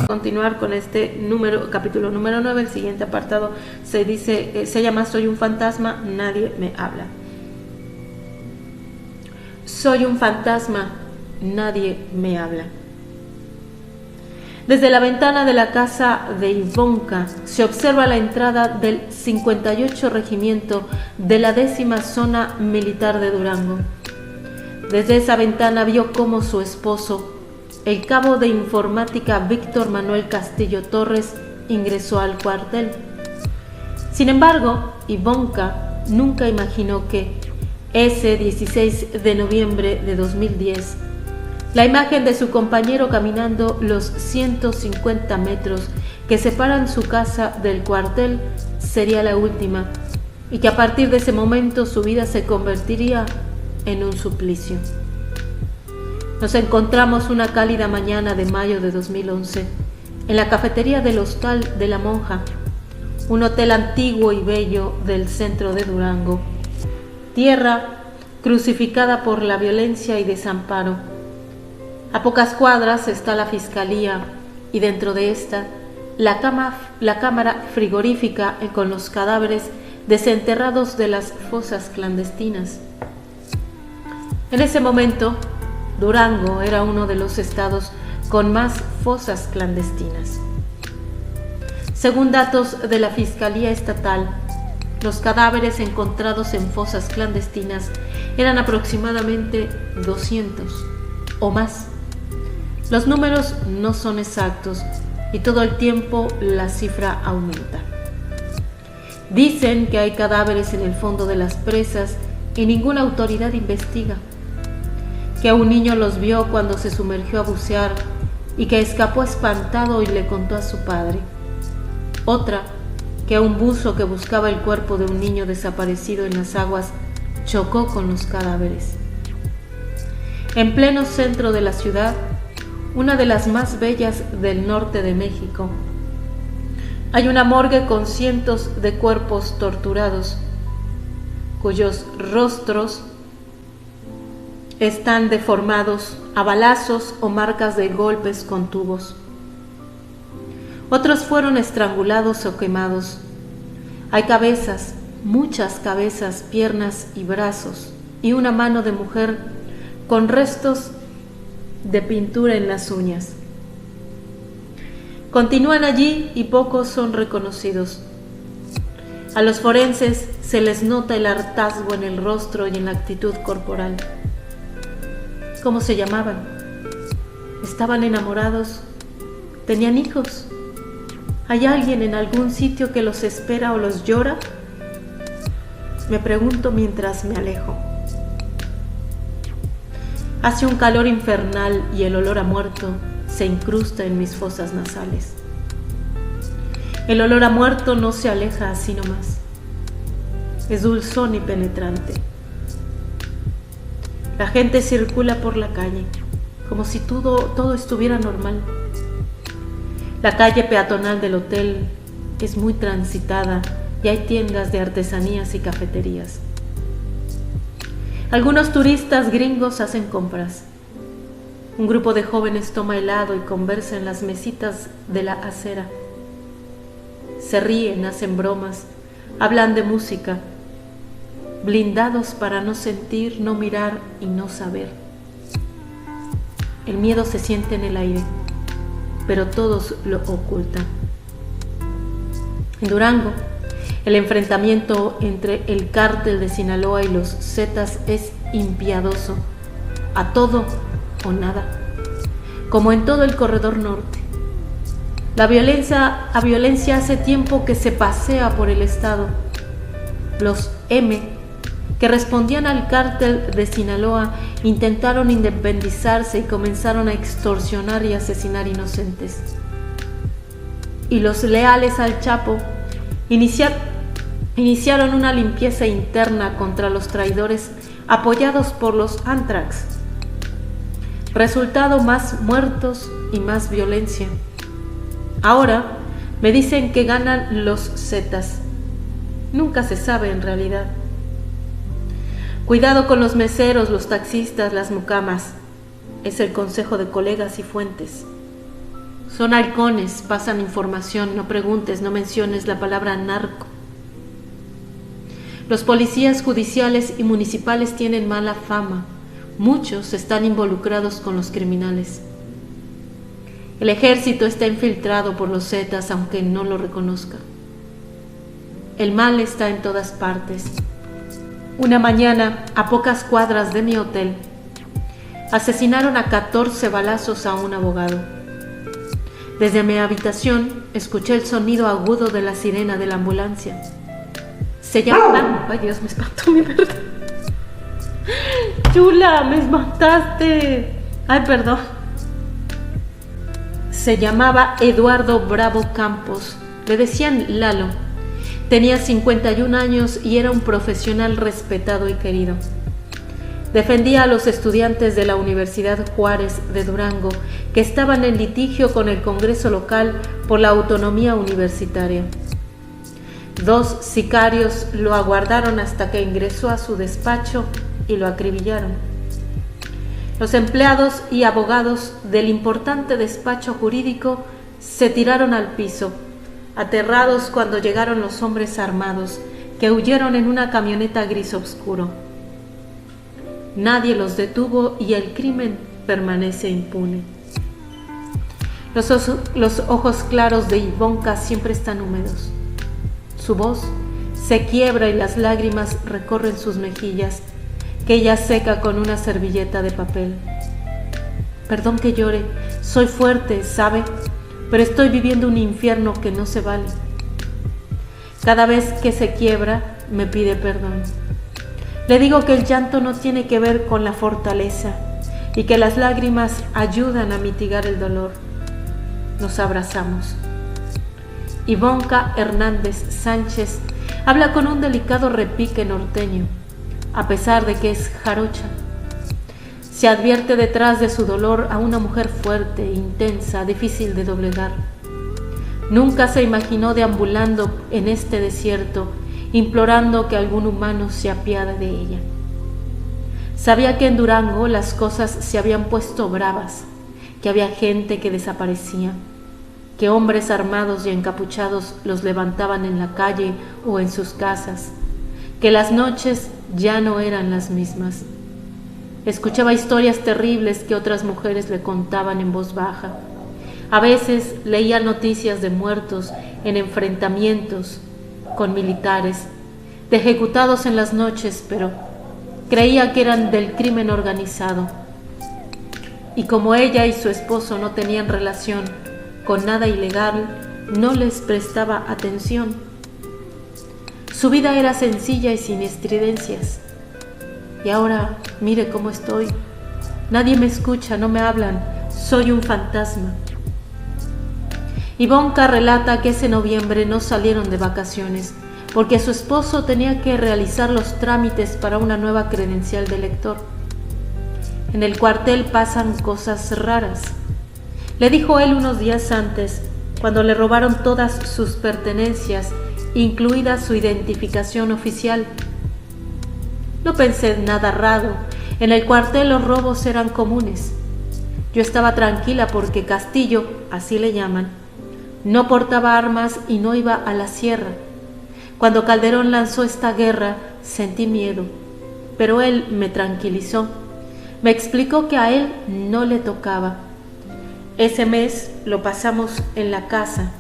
Continuar con este capítulo número 9, el siguiente apartado se llama Soy un fantasma, nadie me habla. Soy un fantasma, nadie me habla. Desde la ventana de la casa de Ivonka se observa la entrada del 58 Regimiento de la 10ª Zona Militar de Durango. Desde esa ventana vio cómo su esposo, el cabo de informática Víctor Manuel Castillo Torres, ingresó al cuartel. Sin embargo, Ivonka nunca imaginó que ese 16 de noviembre de 2010, la imagen de su compañero caminando los 150 metros que separan su casa del cuartel sería la última, y que a partir de ese momento su vida se convertiría en un suplicio. Nos encontramos una cálida mañana de mayo de 2011 en la cafetería del Hostal de la Monja, un hotel antiguo y bello del centro de Durango, tierra crucificada por la violencia y desamparo. A pocas cuadras está la fiscalía y dentro de esta la cámara frigorífica con los cadáveres desenterrados de las fosas clandestinas. En ese momento, Durango era uno de los estados con más fosas clandestinas. Según datos de la Fiscalía Estatal, los cadáveres encontrados en fosas clandestinas eran aproximadamente 200 o más. Los números no son exactos y todo el tiempo la cifra aumenta. Dicen que hay cadáveres en el fondo de las presas y ninguna autoridad investiga. Que un niño los vio cuando se sumergió a bucear y que escapó espantado y le contó a su padre. Otra, que un buzo que buscaba el cuerpo de un niño desaparecido en las aguas chocó con los cadáveres. En pleno centro de la ciudad, una de las más bellas del norte de México, hay una morgue con cientos de cuerpos torturados, cuyos rostros están deformados a balazos o marcas de golpes con tubos. Otros fueron estrangulados o quemados. Hay cabezas, muchas cabezas, piernas y brazos, y una mano de mujer con restos de pintura en las uñas. Continúan allí y pocos son reconocidos. A los forenses se les nota el hartazgo en el rostro y en la actitud corporal. ¿Cómo se llamaban? ¿Estaban enamorados? ¿Tenían hijos? ¿Hay alguien en algún sitio que los espera o los llora? Me pregunto mientras me alejo. Hace un calor infernal y el olor a muerto se incrusta en mis fosas nasales. El olor a muerto no se aleja así nomás. Es dulzón y penetrante. La gente circula por la calle, como si todo estuviera normal. La calle peatonal del hotel es muy transitada y hay tiendas de artesanías y cafeterías. Algunos turistas gringos hacen compras. Un grupo de jóvenes toma helado y conversa en las mesitas de la acera. Se ríen, hacen bromas, hablan de música, blindados para no sentir, no mirar y no saber. El miedo se siente en el aire, pero todos lo ocultan. En Durango, el enfrentamiento entre el cártel de Sinaloa y los Zetas es impiadoso, a todo o nada, como en todo el corredor norte. La violencia hace tiempo que se pasea por el estado. Los M, que respondían al cártel de Sinaloa, intentaron independizarse y comenzaron a extorsionar y asesinar inocentes. Y los leales al Chapo iniciaron una limpieza interna contra los traidores apoyados por los Antrax. Resultado: más muertos y más violencia. Ahora me dicen que ganan los Zetas. Nunca se sabe en realidad. Cuidado con los meseros, los taxistas, las mucamas. Es el consejo de colegas y fuentes. Son halcones, pasan información, no preguntes, no menciones la palabra narco. Los policías judiciales y municipales tienen mala fama. Muchos están involucrados con los criminales. El ejército está infiltrado por los zetas, aunque no lo reconozca. El mal está en todas partes. Una mañana, a pocas cuadras de mi hotel, asesinaron a 14 balazos a un abogado. Desde mi habitación escuché el sonido agudo de la sirena de la ambulancia. Se llama... Ay, Dios, me espantó mi verdad. Chula, me espantaste. Ay, perdón. Se llamaba Eduardo Bravo Campos. Le decían Lalo. Tenía 51 años y era un profesional respetado y querido. Defendía a los estudiantes de la Universidad Juárez de Durango que estaban en litigio con el Congreso local por la autonomía universitaria. 2 sicarios lo aguardaron hasta que ingresó a su despacho y lo acribillaron. Los empleados y abogados del importante despacho jurídico se tiraron al piso, aterrados cuando llegaron los hombres armados que huyeron en una camioneta gris oscuro. Nadie los detuvo y el crimen permanece impune. Los ojos claros de Ivonka siempre están húmedos. Su voz se quiebra y las lágrimas recorren sus mejillas, que ella seca con una servilleta de papel. Perdón que llore, soy fuerte, ¿sabe? Pero estoy viviendo un infierno que no se vale. Cada vez que se quiebra, me pide perdón. Le digo que el llanto no tiene que ver con la fortaleza y que las lágrimas ayudan a mitigar el dolor. Nos abrazamos. Ivonka Hernández Sánchez habla con un delicado repique norteño, a pesar de que es jarocha. Se advierte detrás de su dolor a una mujer fuerte, intensa, difícil de doblegar. Nunca se imaginó deambulando en este desierto, implorando que algún humano se apiade de ella. Sabía que en Durango las cosas se habían puesto bravas, que había gente que desaparecía, que hombres armados y encapuchados los levantaban en la calle o en sus casas, que las noches ya no eran las mismas. Escuchaba historias terribles que otras mujeres le contaban en voz baja. A veces leía noticias de muertos en enfrentamientos con militares, de ejecutados en las noches, pero creía que eran del crimen organizado. Y como ella y su esposo no tenían relación con nada ilegal, no les prestaba atención. Su vida era sencilla y sin estridencias. Y ahora, mire cómo estoy. Nadie me escucha, no me hablan. Soy un fantasma. Ivonka relata que ese noviembre no salieron de vacaciones porque su esposo tenía que realizar los trámites para una nueva credencial de lector. En el cuartel pasan cosas raras. Le dijo él unos días antes, cuando le robaron todas sus pertenencias, incluida su identificación oficial. No pensé en nada raro. En el cuartel los robos eran comunes. Yo estaba tranquila porque Castillo, así le llaman, no portaba armas y no iba a la sierra. Cuando Calderón lanzó esta guerra, sentí miedo, pero él me tranquilizó. Me explicó que a él no le tocaba. Ese mes lo pasamos en la casa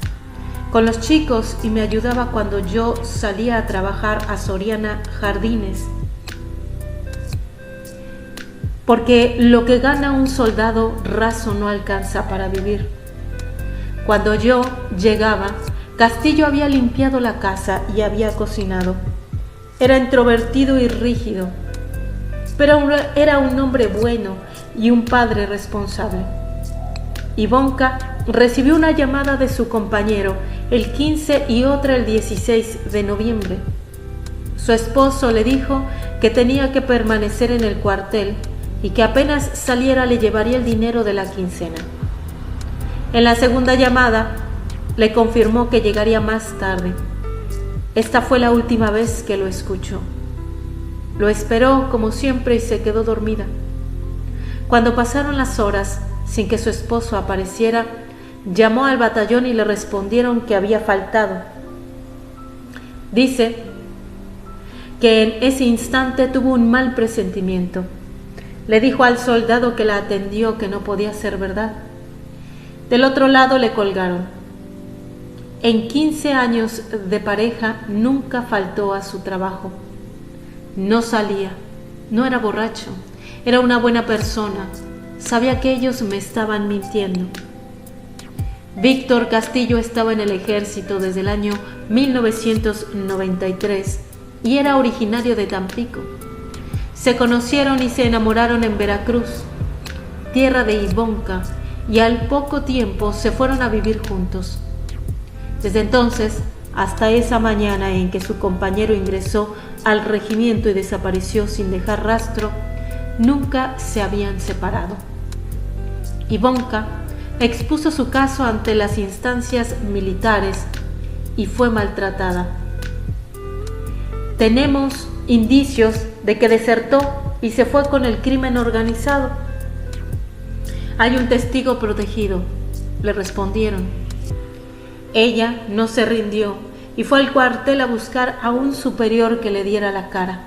con los chicos y me ayudaba cuando yo salía a trabajar a Soriana Jardines, porque lo que gana un soldado raso no alcanza para vivir. Cuando yo llegaba, Castillo había limpiado la casa y había cocinado. Era introvertido y rígido, pero era un hombre bueno y un padre responsable. Ivonka recibió una llamada de su compañero el 15 y otra el 16 de noviembre. Su esposo le dijo que tenía que permanecer en el cuartel y que apenas saliera le llevaría el dinero de la quincena. En la segunda llamada le confirmó que llegaría más tarde. Esta fue la última vez que lo escuchó. Lo esperó como siempre y se quedó dormida. Cuando pasaron las horas sin que su esposo apareciera, llamó al batallón y le respondieron que había faltado. Dice que en ese instante tuvo un mal presentimiento. Le dijo al soldado que la atendió que no podía ser verdad. Del otro lado le colgaron. En 15 años de pareja nunca faltó a su trabajo. No salía, no era borracho, era una buena persona. Sabía que ellos me estaban mintiendo. Víctor Castillo estaba en el ejército desde el año 1993 y era originario de Tampico. Se conocieron y se enamoraron en Veracruz, tierra de Ivonka, y al poco tiempo se fueron a vivir juntos. Desde entonces hasta esa mañana en que su compañero ingresó al regimiento y desapareció sin dejar rastro, nunca se habían separado. Ivonka expuso su caso ante las instancias militares y fue maltratada. Tenemos indicios de que desertó y se fue con el crimen organizado. Hay un testigo protegido, le respondieron. Ella no se rindió y fue al cuartel a buscar a un superior que le diera la cara.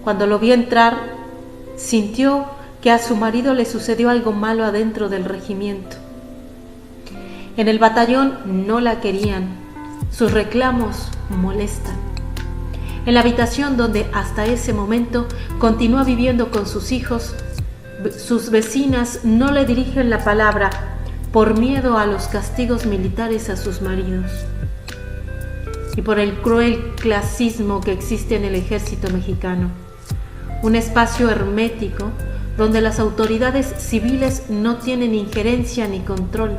Cuando lo vio entrar, sintió que a su marido le sucedió algo malo adentro del regimiento. En el batallón no la querían, sus reclamos molestan. En la habitación donde hasta ese momento continúa viviendo con sus hijos, sus vecinas no le dirigen la palabra por miedo a los castigos militares a sus maridos y por el cruel clasismo que existe en el ejército mexicano, un espacio hermético donde las autoridades civiles no tienen injerencia ni control.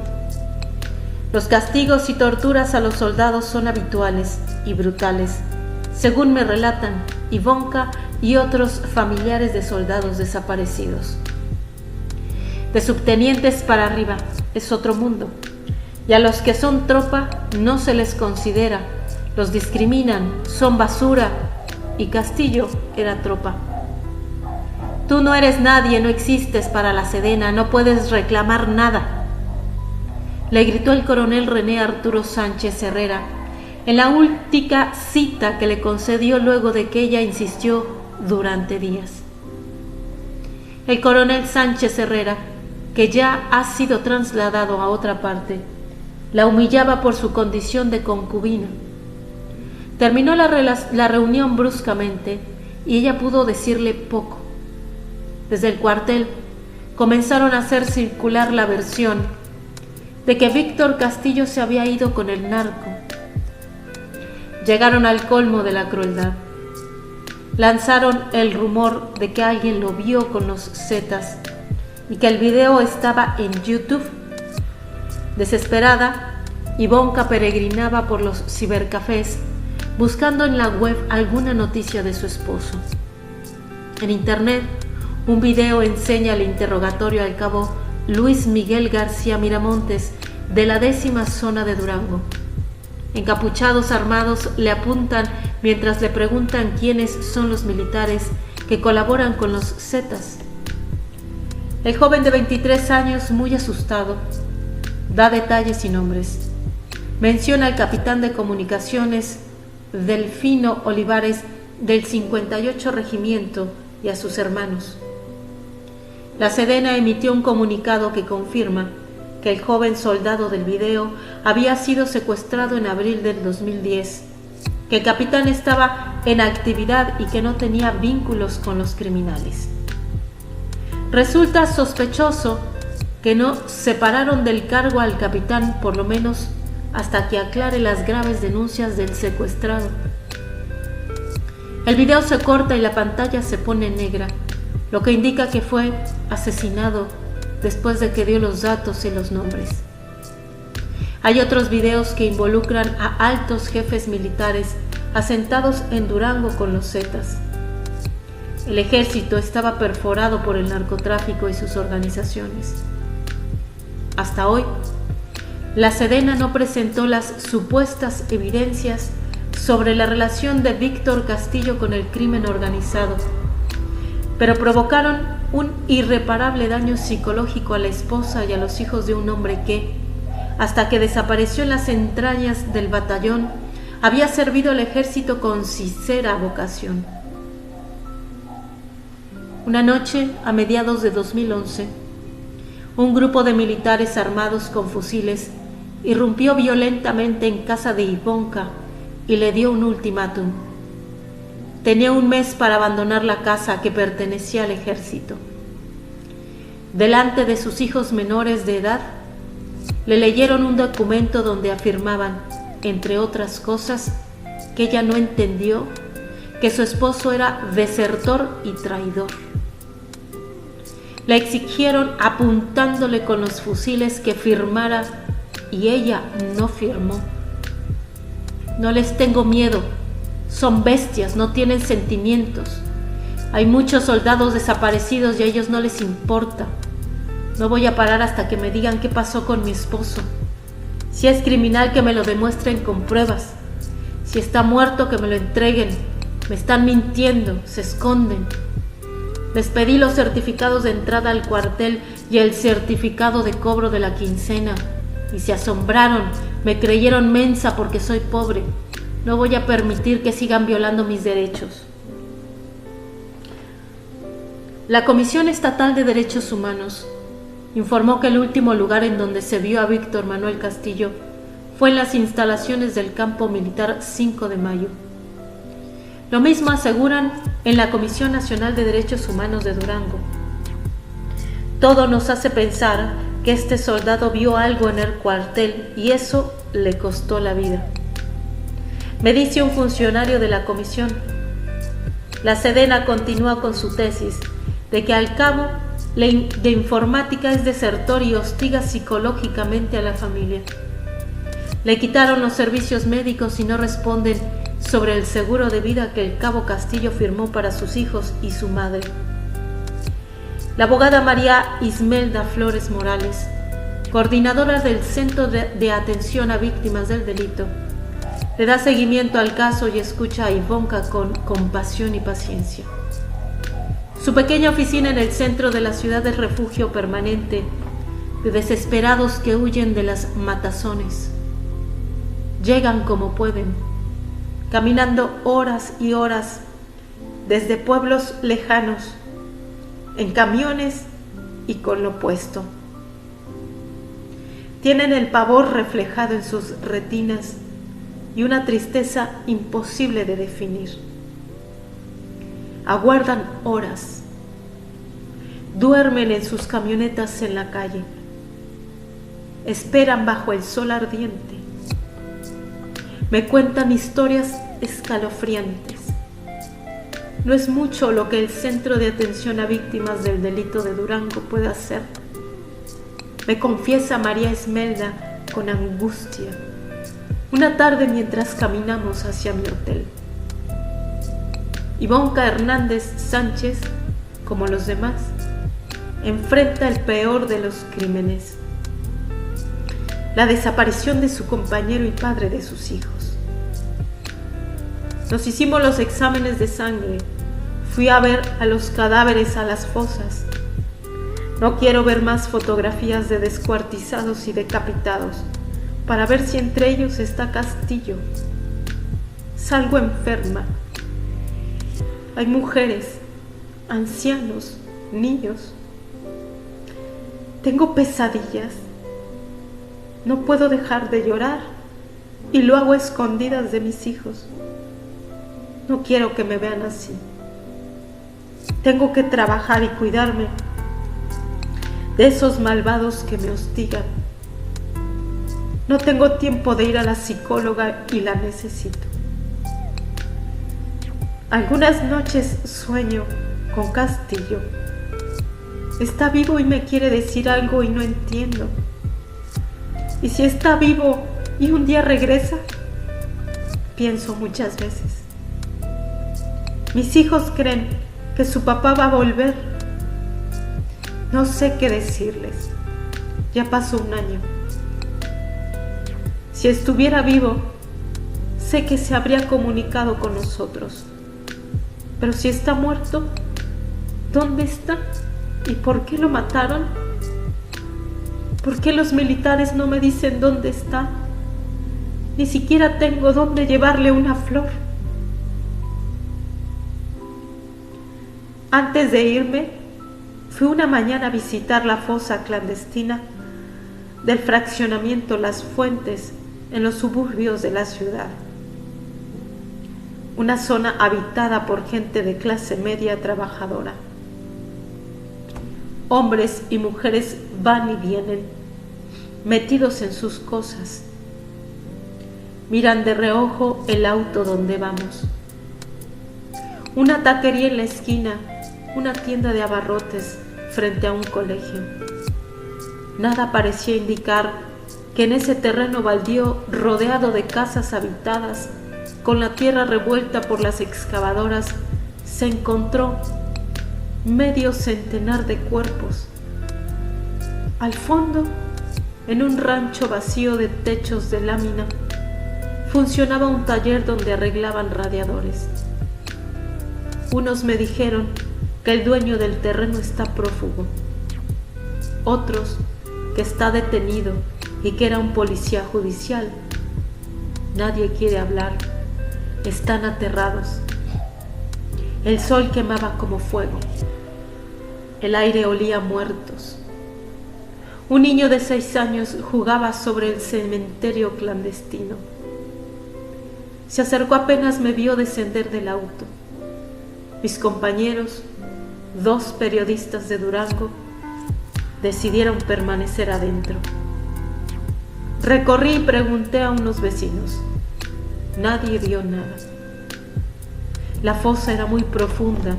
Los castigos y torturas a los soldados son habituales y brutales, según me relatan Ivonka y otros familiares de soldados desaparecidos. De subtenientes para arriba es otro mundo, y a los que son tropa no se les considera, los discriminan, son basura, y Castillo era tropa. Tú no eres nadie, no existes para la Sedena, no puedes reclamar nada, le gritó el coronel René Arturo Sánchez Herrera en la última cita que le concedió luego de que ella insistió durante días. El coronel Sánchez Herrera, que ya ha sido trasladado a otra parte, la humillaba por su condición de concubina. Terminó la reunión bruscamente y ella pudo decirle poco. Desde el cuartel comenzaron a hacer circular la versión de que Víctor Castillo se había ido con el narco. Llegaron al colmo de la crueldad. Lanzaron el rumor de que alguien lo vio con los Zetas y que el video estaba en YouTube. Desesperada, Ivonka peregrinaba por los cibercafés buscando en la web alguna noticia de su esposo. En internet, un video enseña el interrogatorio al cabo Luis Miguel García Miramontes de la 10ª zona de Durango. Encapuchados armados le apuntan mientras le preguntan quiénes son los militares que colaboran con los Zetas. El joven de 23 años, muy asustado, da detalles y nombres. Menciona al capitán de comunicaciones Delfino Olivares del 58 Regimiento y a sus hermanos. La Sedena emitió un comunicado que confirma que el joven soldado del video había sido secuestrado en abril del 2010, que el capitán estaba en actividad y que no tenía vínculos con los criminales. Resulta sospechoso que no separaron del cargo al capitán, por lo menos hasta que aclare las graves denuncias del secuestrado. El video se corta y la pantalla se pone negra, lo que indica que fue asesinado después de que dio los datos y los nombres. Hay otros videos que involucran a altos jefes militares asentados en Durango con los Zetas. El ejército estaba perforado por el narcotráfico y sus organizaciones. Hasta hoy, la Sedena no presentó las supuestas evidencias sobre la relación de Víctor Castillo con el crimen organizado, pero provocaron un irreparable daño psicológico a la esposa y a los hijos de un hombre que, hasta que desapareció en las entrañas del batallón, había servido al ejército con sincera vocación. Una noche, a mediados de 2011, un grupo de militares armados con fusiles irrumpió violentamente en casa de Ivonka y le dio un ultimátum. Tenía un mes para abandonar la casa que pertenecía al ejército. Delante de sus hijos menores de edad, le leyeron un documento donde afirmaban, entre otras cosas, que ella no entendió que su esposo era desertor y traidor. Le exigieron apuntándole con los fusiles que firmara y ella no firmó. No les tengo miedo, son bestias, no tienen sentimientos. Hay muchos soldados desaparecidos y a ellos no les importa. No voy a parar hasta que me digan qué pasó con mi esposo. Si es criminal, que me lo demuestren con pruebas. Si está muerto, que me lo entreguen. Me están mintiendo, se esconden. Les pedí los certificados de entrada al cuartel y el certificado de cobro de la quincena. Y se asombraron, me creyeron mensa porque soy pobre. No voy a permitir que sigan violando mis derechos. La Comisión Estatal de Derechos Humanos informó que el último lugar en donde se vio a Víctor Manuel Castillo fue en las instalaciones del campo militar 5 de Mayo. Lo mismo aseguran en la Comisión Nacional de Derechos Humanos de Durango. Todo nos hace pensar que este soldado vio algo en el cuartel y eso le costó la vida. Me dice un funcionario de la comisión. La Sedena continúa con su tesis de que al cabo de informática es desertor y hostiga psicológicamente a la familia. Le quitaron los servicios médicos y no responden sobre el seguro de vida que el cabo Castillo firmó para sus hijos y su madre. La abogada María Ismelda Flores Morales, coordinadora del Centro de Atención a Víctimas del Delito, le da seguimiento al caso y escucha a Ivonka con compasión y paciencia. Su pequeña oficina en el centro de la ciudad es refugio permanente de desesperados que huyen de las matazones. Llegan como pueden, caminando horas y horas desde pueblos lejanos, en camiones y con lo puesto. Tienen el pavor reflejado en sus retinas y una tristeza imposible de definir. Aguardan horas, duermen en sus camionetas en la calle, esperan bajo el sol ardiente, me cuentan historias escalofriantes. No es mucho lo que el Centro de Atención a Víctimas del Delito de Durango puede hacer, me confiesa María Esmelda con angustia, una tarde mientras caminamos hacia mi hotel. Ivonka Hernández Sánchez, como los demás, enfrenta el peor de los crímenes, la desaparición de su compañero y padre de sus hijos. Nos hicimos los exámenes de sangre, fui a ver a los cadáveres a las fosas. No quiero ver más fotografías de descuartizados y decapitados para ver si entre ellos está Castillo. Salgo enferma. Hay mujeres, ancianos, niños. Tengo pesadillas. No puedo dejar de llorar y lo hago a escondidas de mis hijos. No quiero que me vean así. Tengo que trabajar y cuidarme de esos malvados que me hostigan. No tengo tiempo de ir a la psicóloga y la necesito. Algunas noches sueño con Castillo. Está vivo y me quiere decir algo y no entiendo. Y si está vivo y un día regresa, pienso muchas veces. Mis hijos creen que su papá va a volver. No sé qué decirles. Ya pasó un año. Si estuviera vivo, sé que se habría comunicado con nosotros. Pero si está muerto, ¿dónde está? ¿Y por qué lo mataron? ¿Por qué los militares no me dicen dónde está? Ni siquiera tengo dónde llevarle una flor. Antes de irme, fui una mañana a visitar la fosa clandestina del fraccionamiento Las Fuentes en los suburbios de la ciudad. Una zona habitada por gente de clase media trabajadora. Hombres y mujeres van y vienen, metidos en sus cosas. Miran de reojo el auto donde vamos. Una taquería en la esquina, una tienda de abarrotes frente a un colegio. Nada parecía indicar que en ese terreno baldío rodeado de casas habitadas, con la tierra revuelta por las excavadoras, se encontró medio centenar de cuerpos. Al fondo, en un rancho vacío de techos de lámina, funcionaba un taller donde arreglaban radiadores. Unos me dijeron que el dueño del terreno está prófugo, otros que está detenido y que era un policía judicial. Nadie quiere hablar, están aterrados. El sol quemaba como fuego, el aire olía a muertos. Un niño de 6 años jugaba sobre el cementerio clandestino. Se acercó apenas me vio descender del auto. Mis compañeros, 2 periodistas de Durango, decidieron permanecer adentro. Recorrí y pregunté a unos vecinos. Nadie vio nada. La fosa era muy profunda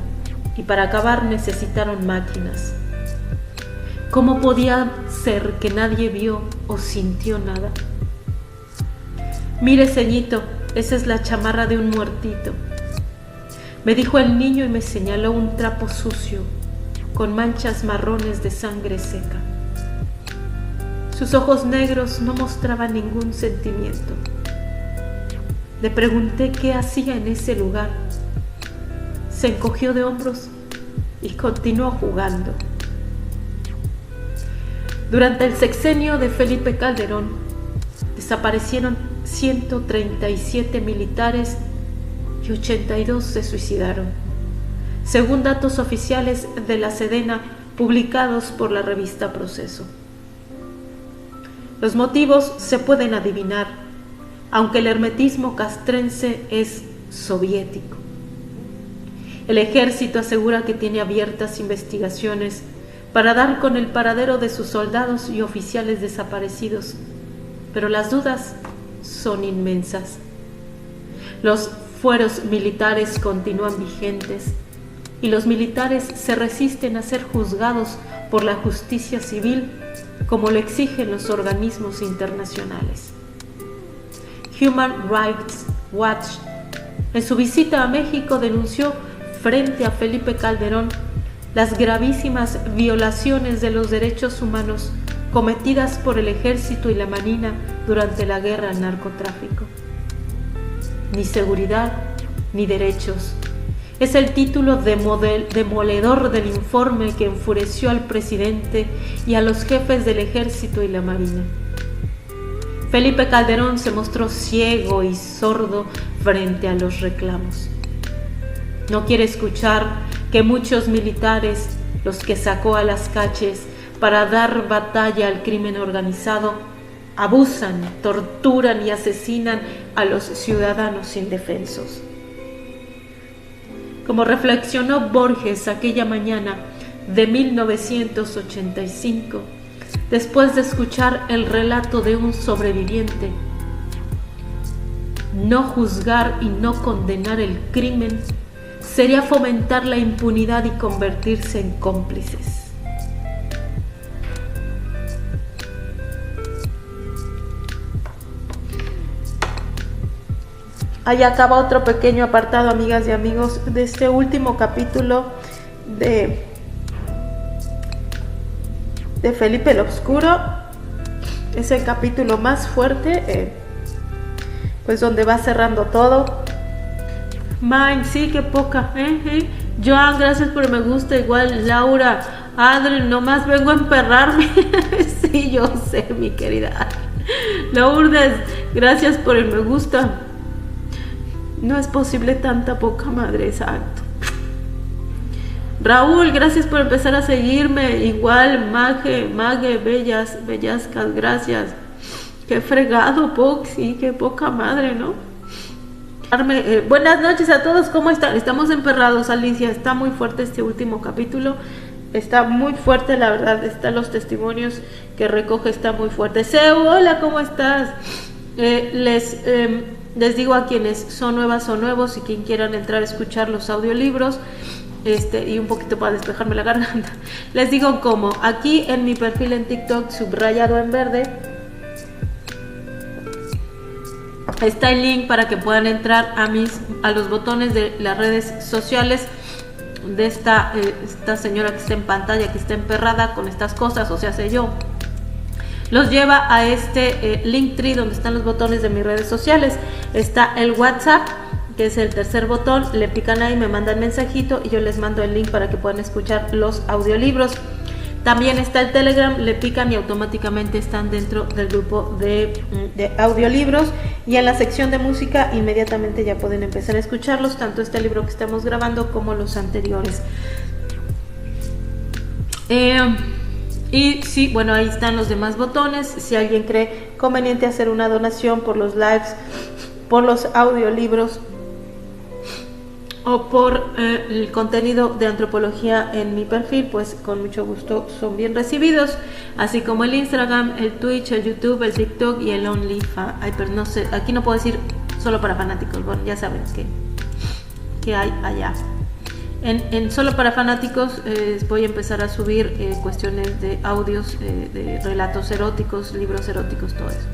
y para cavar necesitaron máquinas. ¿Cómo podía ser que nadie vio o sintió nada? Mire, ceñito, esa es la chamarra de un muertito, me dijo el niño y me señaló un trapo sucio con manchas marrones de sangre seca. Sus ojos negros no mostraban ningún sentimiento. Le pregunté qué hacía en ese lugar. Se encogió de hombros y continuó jugando. Durante el sexenio de Felipe Calderón, desaparecieron 137 militares y 82 se suicidaron, según datos oficiales de la Sedena publicados por la revista Proceso. Los motivos se pueden adivinar, aunque el hermetismo castrense es soviético. El ejército asegura que tiene abiertas investigaciones para dar con el paradero de sus soldados y oficiales desaparecidos, pero las dudas son inmensas. Los fueros militares continúan vigentes y los militares se resisten a ser juzgados por la justicia civil como lo exigen los organismos internacionales. Human Rights Watch, en su visita a México, denunció frente a Felipe Calderón las gravísimas violaciones de los derechos humanos cometidas por el ejército y la marina durante la guerra al narcotráfico. Ni seguridad, ni derechos. Es el título demoledor del informe que enfureció al presidente y a los jefes del ejército y la marina. Felipe Calderón se mostró ciego y sordo frente a los reclamos. No quiere escuchar que muchos militares, los que sacó a las calles para dar batalla al crimen organizado, abusan, torturan y asesinan a los ciudadanos indefensos. Como reflexionó Borges aquella mañana de 1985, después de escuchar el relato de un sobreviviente, no juzgar y no condenar el crimen sería fomentar la impunidad y convertirse en cómplices. Ahí acaba otro pequeño apartado, amigas y amigos, de este último capítulo de Felipe el Obscuro. Es el capítulo más fuerte pues donde va cerrando todo. Mine, sí, qué poca. Joan, gracias por el me gusta. Igual, Laura, Adri, nomás vengo a emperrarme. Sí, yo sé, mi querida. Lourdes, gracias por el me gusta. No es posible tanta poca madre, exacto. Raúl, gracias por empezar a seguirme. Igual, Mague, bellascas, gracias. Qué fregado, Poxy, qué poca madre, ¿no? Buenas noches a todos, ¿cómo están? Estamos emperrados, Alicia, está muy fuerte este último capítulo. Está muy fuerte, la verdad, están los testimonios que recoge, está muy fuerte. Seu, hola, ¿cómo estás? Les digo a quienes son nuevas o nuevos y quien quieran entrar a escuchar los audiolibros, y un poquito para despejarme la garganta, les digo cómo. Aquí en mi perfil en TikTok, subrayado en verde, está el link para que puedan entrar a los botones de las redes sociales de esta señora que está en pantalla, que está emperrada con estas cosas, o sea, sé yo. Los lleva a este Linktree donde están los botones de mis redes sociales. Está el WhatsApp, que es el tercer botón, le pican ahí, me mandan mensajito y yo les mando el link para que puedan escuchar los audiolibros. También está el Telegram, le pican y automáticamente están dentro del grupo de audiolibros, y en la sección de música inmediatamente ya pueden empezar a escucharlos, tanto este libro que estamos grabando como los anteriores. Y sí, bueno, ahí están los demás botones. Si alguien cree conveniente hacer una donación por los lives, por los audiolibros o por el contenido de antropología en mi perfil, pues con mucho gusto son bien recibidos, así como el Instagram, el Twitch, el YouTube, el TikTok y el OnlyFans. Ay, pero no sé, aquí no puedo decir solo para fanáticos, bueno, ya saben que hay allá. En solo para fanáticos voy a empezar a subir cuestiones de audios, de relatos eróticos, libros eróticos, todo eso.